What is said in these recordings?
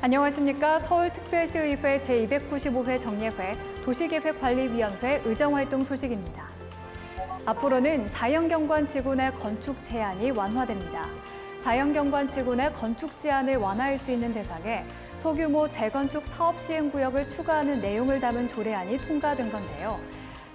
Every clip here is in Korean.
안녕하십니까. 서울특별시의회 제295회 정례회 도시계획관리위원회 의정활동 소식입니다. 앞으로는 자연경관지구 내 건축 제한이 완화됩니다. 자연경관지구 내 건축 제한을 완화할 수 있는 대상에 소규모 재건축 사업시행구역을 추가하는 내용을 담은 조례안이 통과된 건데요.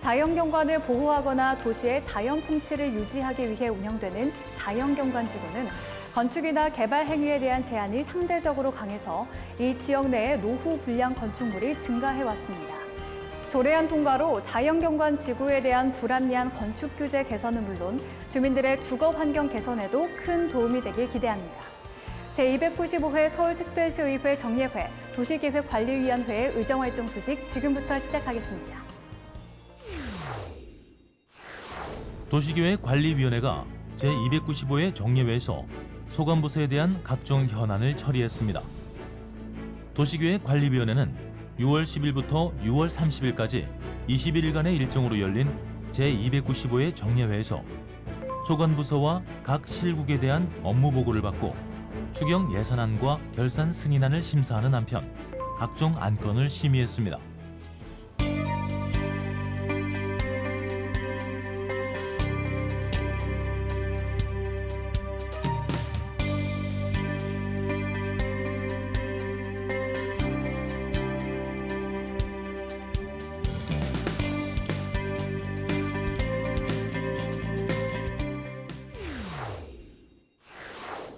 자연경관을 보호하거나 도시의 자연 풍치를 유지하기 위해 운영되는 자연경관지구는 건축이나 개발 행위에 대한 제한이 상대적으로 강해서 이 지역 내의 노후 불량 건축물이 증가해왔습니다. 조례안 통과로 자연경관 지구에 대한 불합리한 건축 규제 개선은 물론 주민들의 주거 환경 개선에도 큰 도움이 되길 기대합니다. 제295회 서울특별시의회 정례회 도시계획관리위원회의 의정활동 소식 지금부터 시작하겠습니다. 도시계획관리위원회가 제295회 정례회에서 소관부서에 대한 각종 현안을 처리했습니다. 도시계획관리위원회는 6월 10일부터 6월 30일까지 21일간의 일정으로 열린 제295회 정례회에서 소관부서와 각 실국에 대한 업무 보고를 받고 추경 예산안과 결산 승인안을 심사하는 한편 각종 안건을 심의했습니다.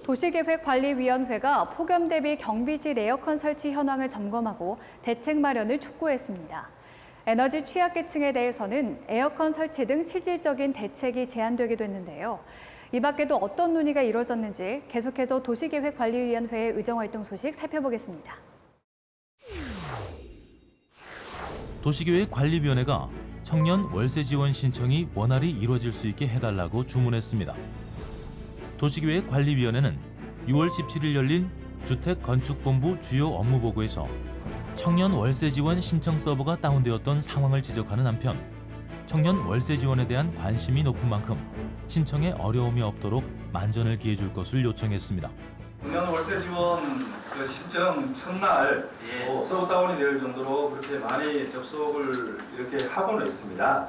도시계획관리위원회가 폭염 대비 경비실 에어컨 설치 현황을 점검하고 대책 마련을 촉구했습니다. 에너지 취약계층에 대해서는 에어컨 설치 등 실질적인 대책이 제안되게 됐는데요. 이 밖에도 어떤 논의가 이루어졌는지 계속해서 도시계획관리위원회의 의정활동 소식 살펴보겠습니다. 도시계획관리위원회가 청년 월세 지원 신청이 원활히 이루어질 수 있게 해달라고 주문했습니다. 도시계획관리위원회는 6월 17일 열린 주택건축본부 주요 업무보고에서 청년 월세 지원 신청 서버가 다운되었던 상황을 지적하는 한편 청년 월세 지원에 대한 관심이 높은 만큼 신청에 어려움이 없도록 만전을 기해줄 것을 요청했습니다. 청년 월세 지원 신청 첫날 서버 다운이 될 정도로 그렇게 많이 접속을 이렇게 하고는 있습니다.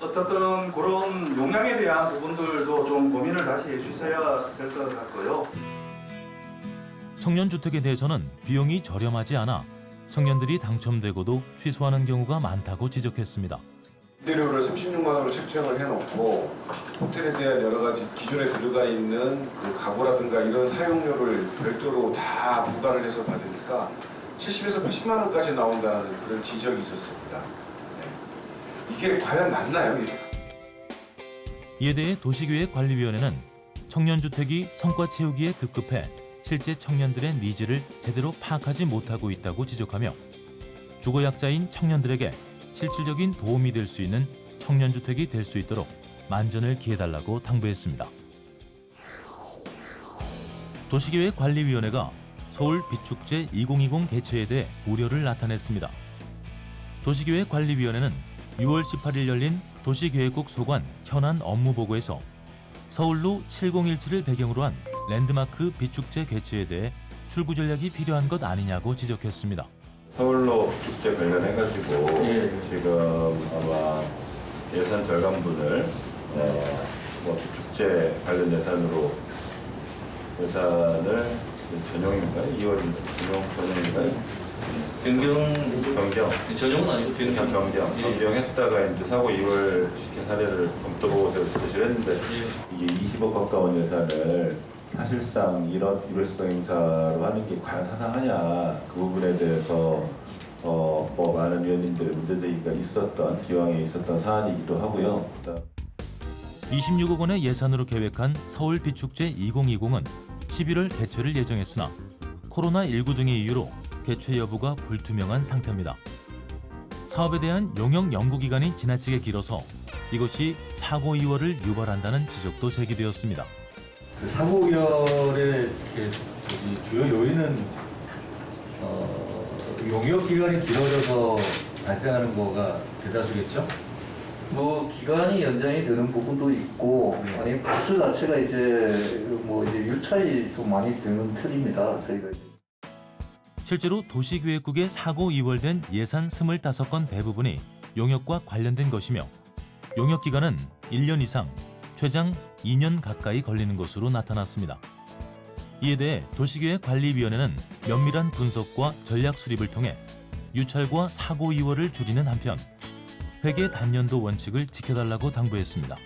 어떻든 그런 용량에 대한 부분들도 좀 고민을 다시 해주셔야 될 것 같고요. 청년주택에 대해서는 비용이 저렴하지 않아 청년들이 당첨되고도 취소하는 경우가 많다고 지적했습니다. 임대료를 36만 원으로 책정을 해놓고 호텔에 대한 여러 가지 기존에 들어가 있는 그 가구라든가 이런 사용료를 별도로 다 부과를 해서 받으니까 70에서 80만 원까지 나온다는 그런 지적이 있었습니다. 이게 과연 맞나요? 이에 대해 도시계획관리위원회는 청년주택이 성과 채우기에 급급해 실제 청년들의 니즈를 제대로 파악하지 못하고 있다고 지적하며 주거약자인 청년들에게 실질적인 도움이 될 수 있는 청년주택이 될 수 있도록 만전을 기해달라고 당부했습니다. 도시계획관리위원회가 서울 빛축제 2020 개최에 대해 우려를 나타냈습니다. 도시계획관리위원회는 6월 18일 열린 도시계획국 소관 현안 업무보고에서 서울로 7017을 배경으로 한 랜드마크 빛축제 개최에 대해 출구 전략이 필요한 것 아니냐고 지적했습니다. 서울로 축제 관련해가지고 지금 아마 예산 절감분을 축제 관련 예산을 전용인가요? 2월 전용인가요? 전용은 아니고 변경했다가 이제 사고 2월 사례를 검토보고서를 제시를 했는데 이게 20억 가까운 예산을 사실상 일회성 행사로 하는 게 과연 타당하냐 그 부분에 대해서 많은 위원님들의 문제제기가 기왕에 있었던 사안이기도 하고요. 26억 원의 예산으로 계획한 서울 빛축제 2020은 11월 개최를 예정했으나 코로나19 등의 이유로 개최 여부가 불투명한 상태입니다. 사업에 대한 용역 연구 기간이 지나치게 길어서 이것이 사고 이월을 유발한다는 지적도 제기되었습니다. 그 사고 이월의 주요 요인은 용역 기간이 길어져서 발생하는 거가 대다수겠죠? 뭐 기간이 연장이 되는 부분도 있고 아니 부수 자체가 이제 유찰이 좀 많이 되는 편입니다. 저희가. 실제로 도시계획국에 사고 이월된 예산 25건 대부분이 용역과 관련된 것이며 용역 기간은 1년 이상, 최장 2년 가까이 걸리는 것으로 나타났습니다. 이에 대해 도시계획관리위원회는 면밀한 분석과 전략 수립을 통해 유찰과 사고 이월을 줄이는 한편 회계 단년도 원칙을 지켜달라고 당부했습니다.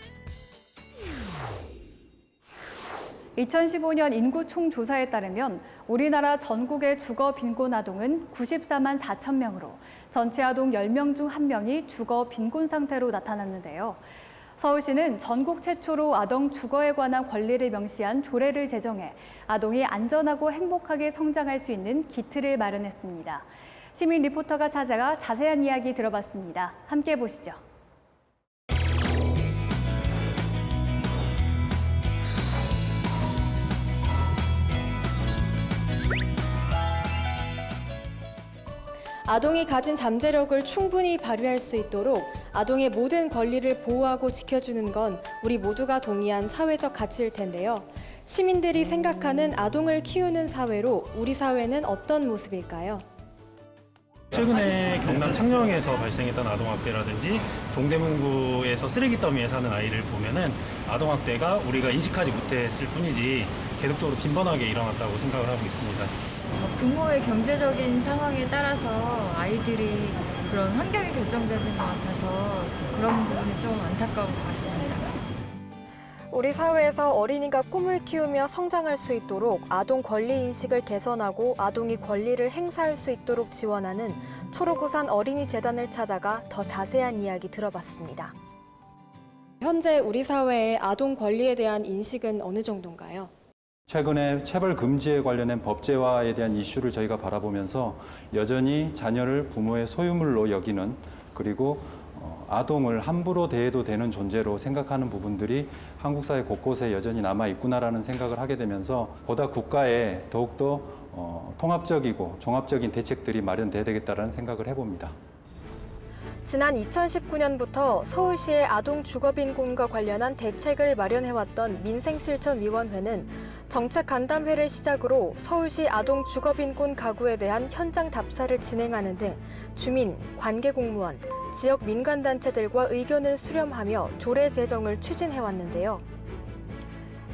2015년 인구 총조사에 따르면 우리나라 전국의 주거 빈곤 아동은 94만 4천 명으로 전체 아동 10명 중 1명이 주거 빈곤 상태로 나타났는데요. 서울시는 전국 최초로 아동 주거에 관한 권리를 명시한 조례를 제정해 아동이 안전하고 행복하게 성장할 수 있는 기틀을 마련했습니다. 시민 리포터가 찾아가 자세한 이야기 들어봤습니다. 함께 보시죠. 아동이 가진 잠재력을 충분히 발휘할 수 있도록 아동의 모든 권리를 보호하고 지켜주는 건 우리 모두가 동의한 사회적 가치일 텐데요. 시민들이 생각하는 아동을 키우는 사회로 우리 사회는 어떤 모습일까요? 최근에 경남 창녕에서 발생했던 아동학대라든지 동대문구에서 쓰레기 더미에 사는 아이를 보면은 아동학대가 우리가 인식하지 못했을 뿐이지 계속적으로 빈번하게 일어났다고 생각을 하고 있습니다. 부모의 경제적인 상황에 따라서 아이들이 그런 환경이 결정되는 것 같아서 그런 부분이 좀 안타까운 것 같습니다. 우리 사회에서 어린이가 꿈을 키우며 성장할 수 있도록 아동 권리 인식을 개선하고 아동이 권리를 행사할 수 있도록 지원하는 초록우산 어린이재단을 찾아가 더 자세한 이야기 들어봤습니다. 현재 우리 사회의 아동 권리에 대한 인식은 어느 정도인가요? 최근에 체벌 금지에 관련된 법제화에 대한 이슈를 저희가 바라보면서 여전히 자녀를 부모의 소유물로 여기는 그리고 아동을 함부로 대해도 되는 존재로 생각하는 부분들이 한국 사회 곳곳에 여전히 남아 있구나라는 생각을 하게 되면서 보다 국가에 더욱더 통합적이고 종합적인 대책들이 마련돼야 되겠다라는 생각을 해봅니다. 지난 2019년부터 서울시의 아동 주거 빈곤과 관련한 대책을 마련해왔던 민생실천위원회는 정책 간담회를 시작으로 서울시 아동 주거 빈곤 가구에 대한 현장 답사를 진행하는 등 주민, 관계공무원, 지역 민간단체들과 의견을 수렴하며 조례 제정을 추진해왔는데요.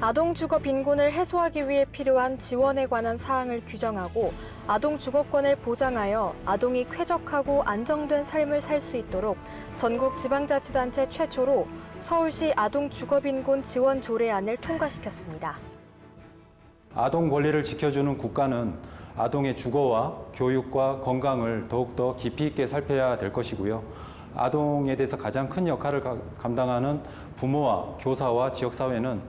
아동 주거 빈곤을 해소하기 위해 필요한 지원에 관한 사항을 규정하고 아동 주거권을 보장하여 아동이 쾌적하고 안정된 삶을 살 수 있도록 전국 지방자치단체 최초로 서울시 아동 주거 빈곤 지원 조례안을 통과시켰습니다. 아동 권리를 지켜주는 국가는 아동의 주거와 교육과 건강을 더욱더 깊이 있게 살펴야 될 것이고요. 아동에 대해서 가장 큰 역할을 감당하는 부모와 교사와 지역사회는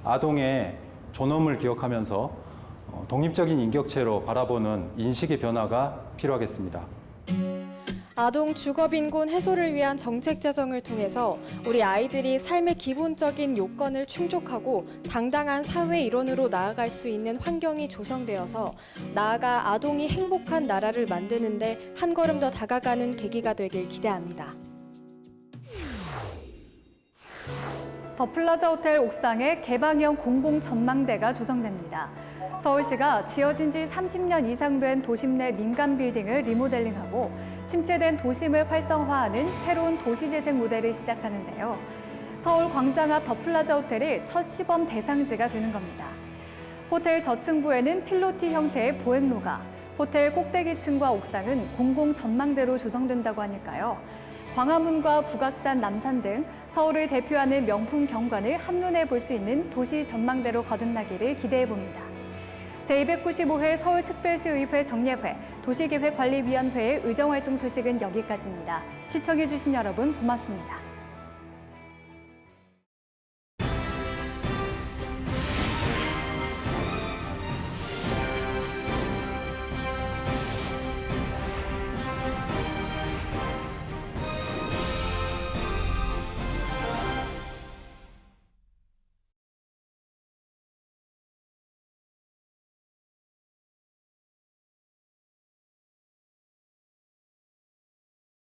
아동의 존엄을 기억하면서 독립적인 인격체로 바라보는 인식의 변화가 필요하겠습니다. 아동 주거 빈곤 해소를 위한 정책 제정을 통해서 우리 아이들이 삶의 기본적인 요건을 충족하고 당당한 사회 일원으로 나아갈 수 있는 환경이 조성되어서 나아가 아동이 행복한 나라를 만드는 데 한 걸음 더 다가가는 계기가 되길 기대합니다. 더 플라자 호텔 옥상에 개방형 공공 전망대가 조성됩니다. 서울시가 지어진 지 30년 이상 된 도심 내 민간 빌딩을 리모델링하고 침체된 도심을 활성화하는 새로운 도시재생 모델을 시작하는데요. 서울 광장 앞 더 플라자 호텔이 첫 시범 대상지가 되는 겁니다. 호텔 저층부에는 필로티 형태의 보행로가, 호텔 꼭대기층과 옥상은 공공 전망대로 조성된다고 하니까요. 광화문과 북악산, 남산 등 서울을 대표하는 명품 경관을 한눈에 볼 수 있는 도시 전망대로 거듭나기를 기대해봅니다. 제295회 서울특별시의회 정례회 도시계획관리위원회의 의정활동 소식은 여기까지입니다. 시청해주신 여러분 고맙습니다.